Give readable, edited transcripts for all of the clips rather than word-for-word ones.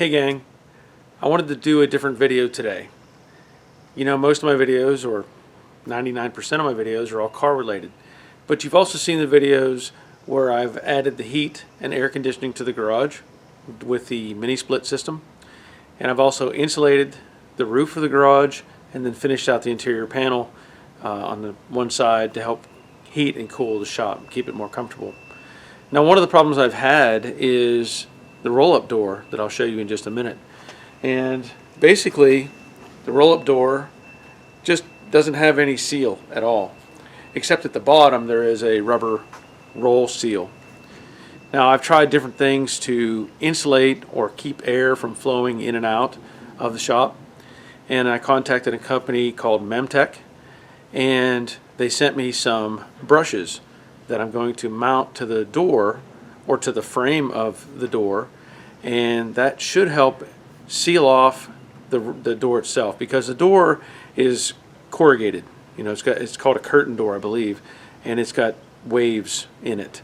Hey gang, I wanted to do a different video today. You know, most of my videos, or 99% of my videos, are all car related. But you've also seen the videos where I've added the heat and air conditioning to the garage with the mini split system. And I've also insulated the roof of the garage and then finished out the interior panel on the one side to help heat and cool the shop, keep it more comfortable. Now, one of the problems I've had is the roll-up door that I'll show you in just a minute. And basically, the roll-up door just doesn't have any seal at all, except at the bottom there is a rubber roll seal. Now, I've tried different things to insulate or keep air from flowing in and out of the shop, and I contacted a company called Memtech, and they sent me some brushes that I'm going to mount to the door or to the frame of the door, and that should help seal off the door itself, because the door is corrugated. You know, it's called a curtain door, I believe, and it's got waves in it,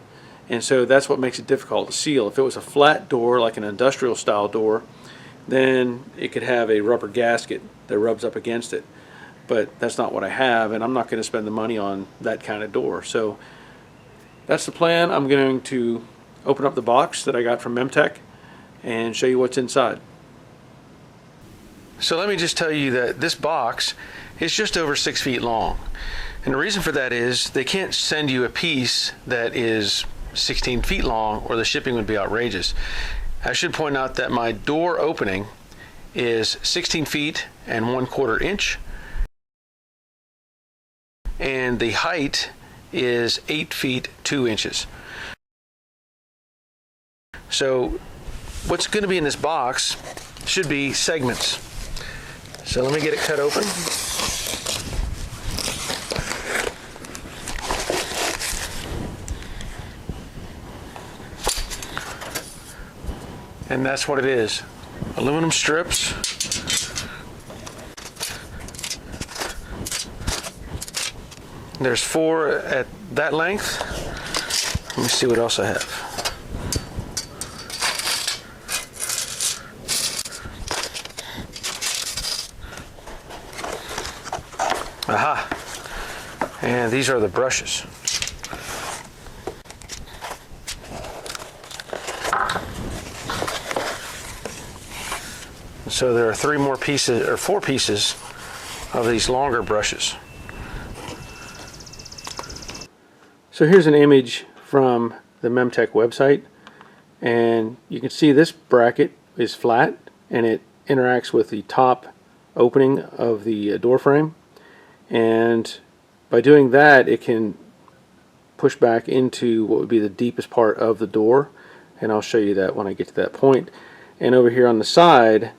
and so that's what makes it difficult to seal. If it was a flat door like an industrial style door, then it could have a rubber gasket that rubs up against it, but that's not what I have, and I'm not going to spend the money on that kind of door. So that's the plan. I'm going to open up the box that I got from Memtech and show you what's inside. So let me just tell you that this box is just over 6 feet long. And the reason for that is they can't send you a piece that is 16 feet long, or the shipping would be outrageous. I should point out that my door opening is 16 feet and 1/4 inch. And the height is 8 feet 2 inches. So what's going to be in this box should be segments. So let me get it cut open. And that's what it is. Aluminum strips. There's 4 at that length. Let me see what else I have. Aha! And these are the brushes. So there are 3 more pieces, or 4 pieces of these longer brushes. So here's an image from the Memtech website, and you can see this bracket is flat and it interacts with the top opening of the door frame, and by doing that it can push back into what would be the deepest part of the door, and I'll show you that when I get to that point. And over here on the side,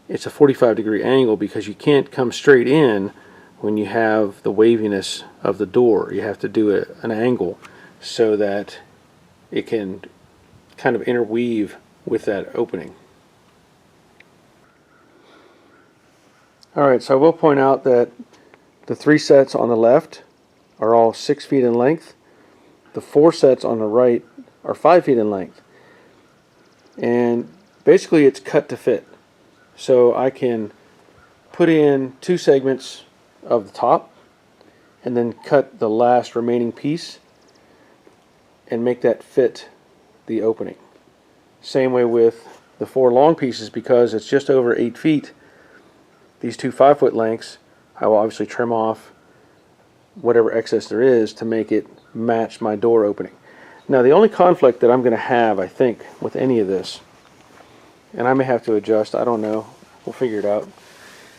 it's a 45-degree angle, because you can't come straight in when you have the waviness of the door. You have to do an angle so that it can kind of interweave with that opening. Alright, so I will point out that the 3 sets on the left are all 6 feet in length. The 4 sets on the right are 5 feet in length. And basically it's cut to fit. So I can put in 2 segments of the top and then cut the last remaining piece and make that fit the opening. Same way with the 4 long pieces, because it's just over 8 feet. These 2 5-foot lengths, I will obviously trim off whatever excess there is to make it match my door opening. Now, the only conflict that I'm going to have, I think, with any of this, and I may have to adjust, I don't know, we'll figure it out,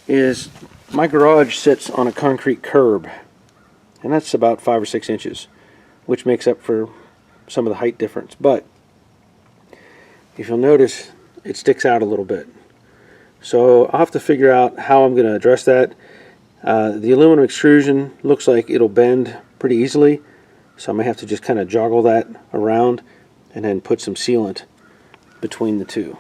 is my garage sits on a concrete curb, and that's about 5 or 6 inches, which makes up for some of the height difference. But if you'll notice, it sticks out a little bit. So I'll have to figure out how I'm going to address that. The aluminum extrusion looks like it'll bend pretty easily, so I may have to just kind of joggle that around and then put some sealant between the two.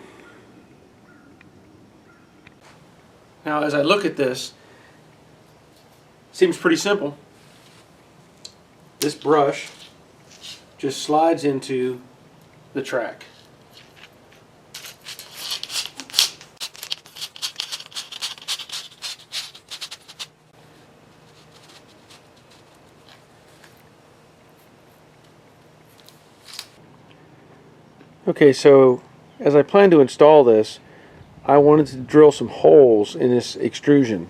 Now, as I look at this, it seems pretty simple. This brush just slides into the track. Okay, so as I plan to install this, I wanted to drill some holes in this extrusion.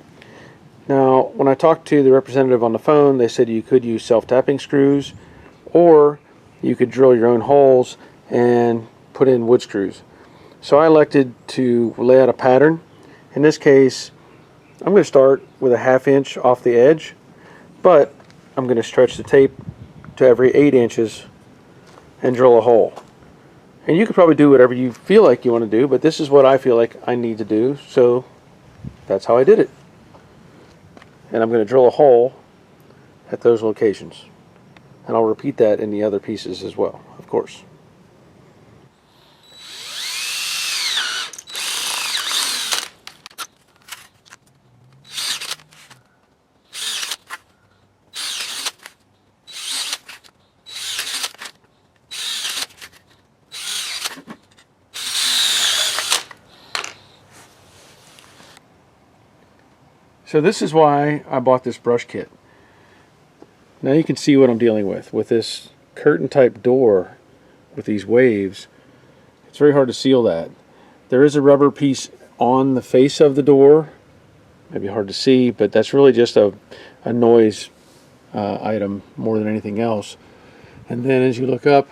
Now, when I talked to the representative on the phone, they said you could use self-tapping screws, or you could drill your own holes and put in wood screws. So I elected to lay out a pattern. In this case, I'm going to start with a 1/2 inch off the edge, but I'm going to stretch the tape to every 8 inches and drill a hole. And you could probably do whatever you feel like you want to do, but this is what I feel like I need to do, so that's how I did it. And I'm going to drill a hole at those locations. And I'll repeat that in the other pieces as well, of course. So this is why I bought this brush kit. Now you can see what I'm dealing with this curtain type door with these waves. It's very hard to seal that. There is a rubber piece on the face of the door, maybe hard to see, but that's really just a noise item more than anything else. And then as you look up,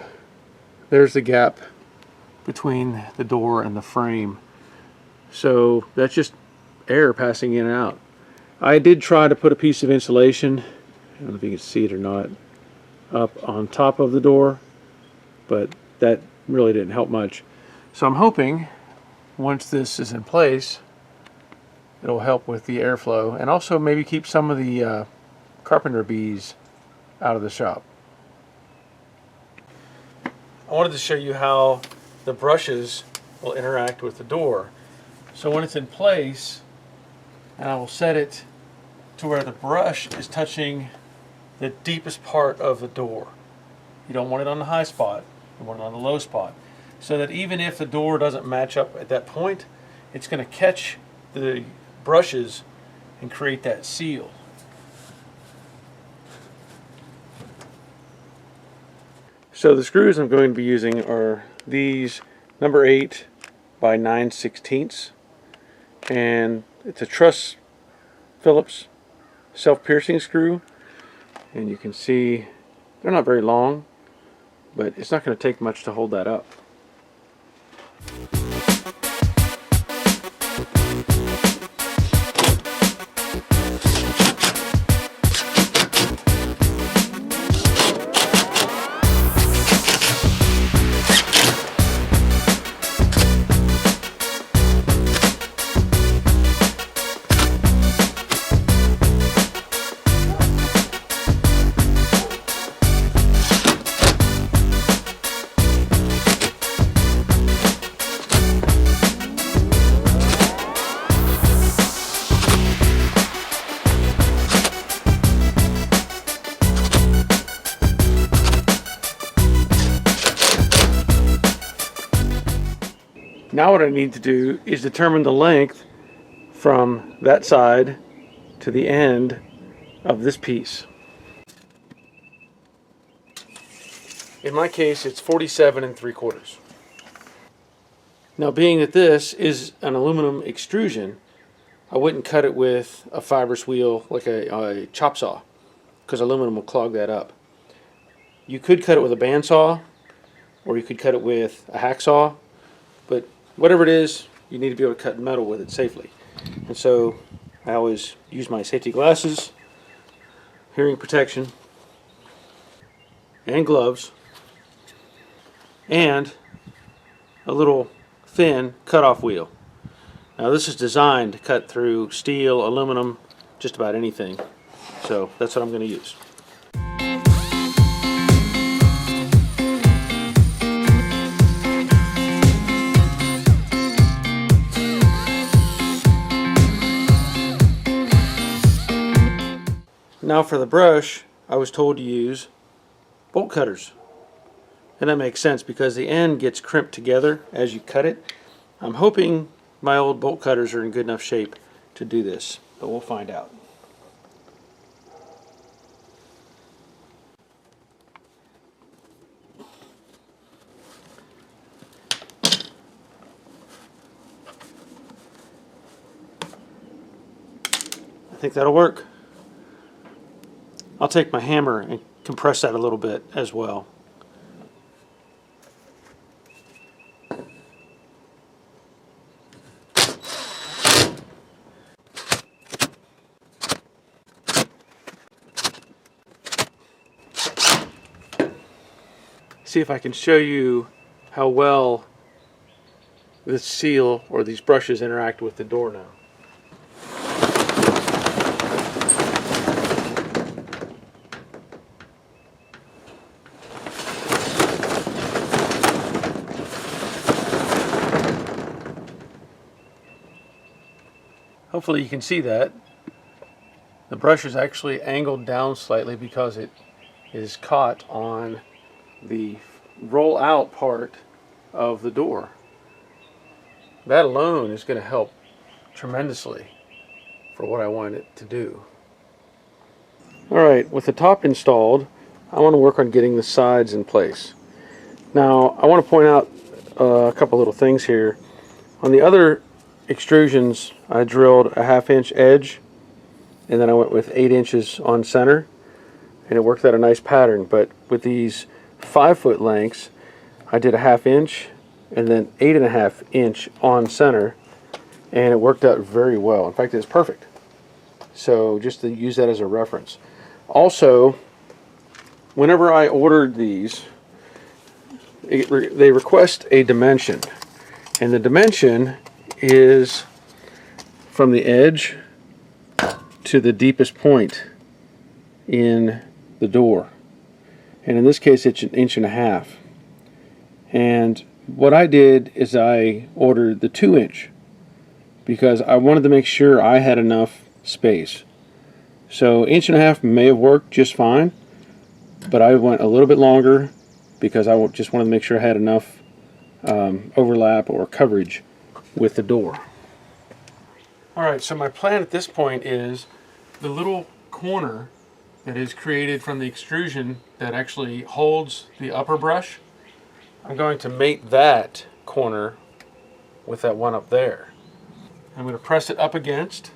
there's the gap between the door and the frame. So that's just air passing in and out. I did try to put a piece of insulation, I don't know if you can see it or not, up on top of the door, but that really didn't help much. So I'm hoping once this is in place, it'll help with the airflow and also maybe keep some of the carpenter bees out of the shop. I wanted to show you how the brushes will interact with the door. So when it's in place, and I will set it to where the brush is touching the deepest part of the door. You don't want it on the high spot, you want it on the low spot. So that even if the door doesn't match up at that point, it's going to catch the brushes and create that seal. So the screws I'm going to be using are these number 8 by 9/16, and it's a truss Phillips self-piercing screw, and you can see they're not very long, but it's not going to take much to hold that up. Now what I need to do is determine the length from that side to the end of this piece. In my case, it's 47 3/4. Now, being that this is an aluminum extrusion, I wouldn't cut it with a fibrous wheel like a chop saw, because aluminum will clog that up. You could cut it with a bandsaw, or you could cut it with a hacksaw, but whatever it is, you need to be able to cut metal with it safely. And so I always use my safety glasses, hearing protection, and gloves, and a little thin cutoff wheel. Now this is designed to cut through steel, aluminum, just about anything. So that's what I'm going to use. Now for the brush, I was told to use bolt cutters. And that makes sense because the end gets crimped together as you cut it. I'm hoping my old bolt cutters are in good enough shape to do this, but we'll find out. think that'll work. I'll take my hammer and compress that a little bit as well. See if I can show you how well this seal or these brushes interact with the door now. Hopefully you can see that. The brush is actually angled down slightly because it is caught on the roll out part of the door. That alone is going to help tremendously for what I want it to do. Alright, with the top installed, I want to work on getting the sides in place. Now, I want to point out a couple little things here. On the other extrusions, I drilled a 1/2 inch edge, and then I went with 8 inches on center, and it worked out a nice pattern. But with these 5-foot lengths, I did a 1/2 inch and then 8.5 inch on center, and it worked out very well. In fact, it's perfect. So just to use that as a reference. Also, whenever I ordered these, they request a dimension, and the dimension is from the edge to the deepest point in the door, and in this case it's 1.5 inches. And what I did is I ordered the 2 inch because I wanted to make sure I had enough space. So 1.5 inches may have worked just fine, but I went a little bit longer because I just wanted to make sure I had enough overlap or coverage with the door. Alright, so my plan at this point is the little corner that is created from the extrusion that actually holds the upper brush, I'm going to mate that corner with that one up there. I'm going to press it up against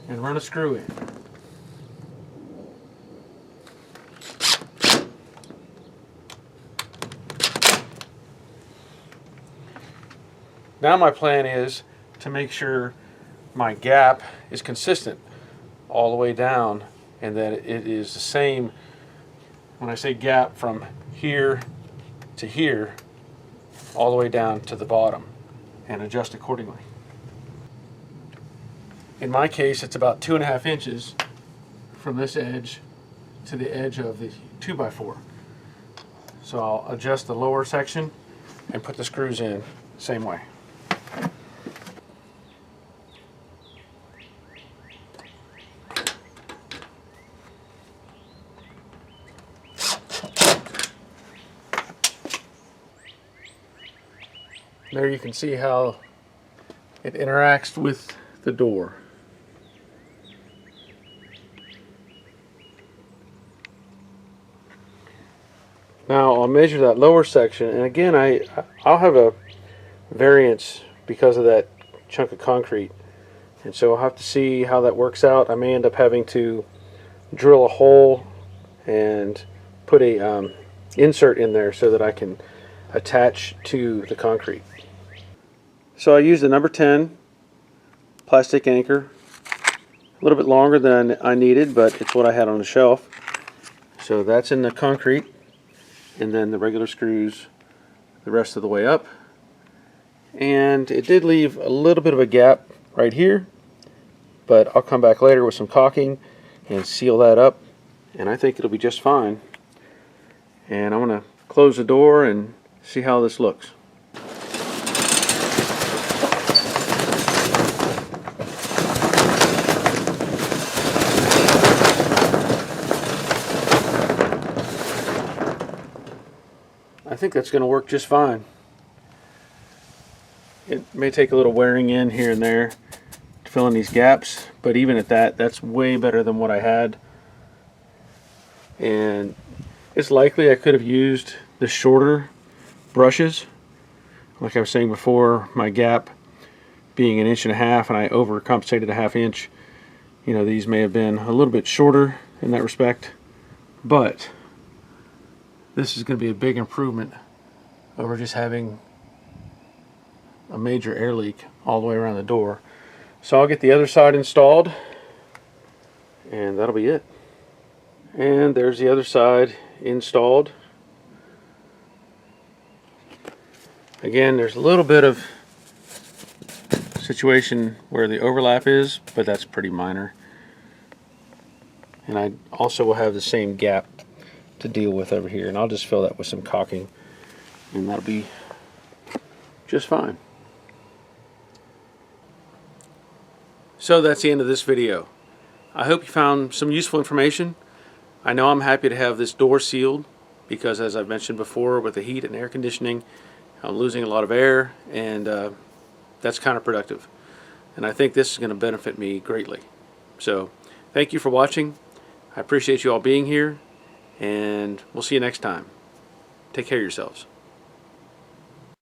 and run a screw in. Now my plan is to make sure my gap is consistent all the way down, and that it is the same when I say gap from here to here all the way down to the bottom, and adjust accordingly. In my case, it's about 2.5 inches from this edge to the edge of the 2x4. So I'll adjust the lower section and put the screws in the same way. There you can see how it interacts with the door. Now I'll measure that lower section, and again I'll have a variance because of that chunk of concrete, and so I'll have to see how that works out. I may end up having to drill a hole and put a insert in there so that I can attach to the concrete. So I used a number 10 plastic anchor, a little bit longer than I needed, but it's what I had on the shelf. So that's in the concrete, and then the regular screws the rest of the way up. And it did leave a little bit of a gap right here, but I'll come back later with some caulking and seal that up, and I think it'll be just fine. And I'm going to close the door and see how this looks. I think that's going to work just fine. It may take a little wearing in here and there to fill in these gaps, but even at that, that's way better than what I had. And it's likely I could have used the shorter brushes. Like I was saying before, my gap being 1.5 inches and I overcompensated a 1/2 inch. You know, these may have been a little bit shorter in that respect, but this is going to be a big improvement over just having a major air leak all the way around the door. So I'll get the other side installed and that'll be it. And there's the other side installed. Again, there's a little bit of situation where the overlap is, but that's pretty minor. And I also will have the same gap to deal with over here, and I'll just fill that with some caulking and that'll be just fine. So that's the end of this video. I hope you found some useful information. I know I'm happy to have this door sealed because, as I've mentioned before, with the heat and air conditioning, I'm losing a lot of air, and that's counterproductive. And I think this is going to benefit me greatly. So thank you for watching. I appreciate you all being here, and we'll see you next time. Take care of yourselves.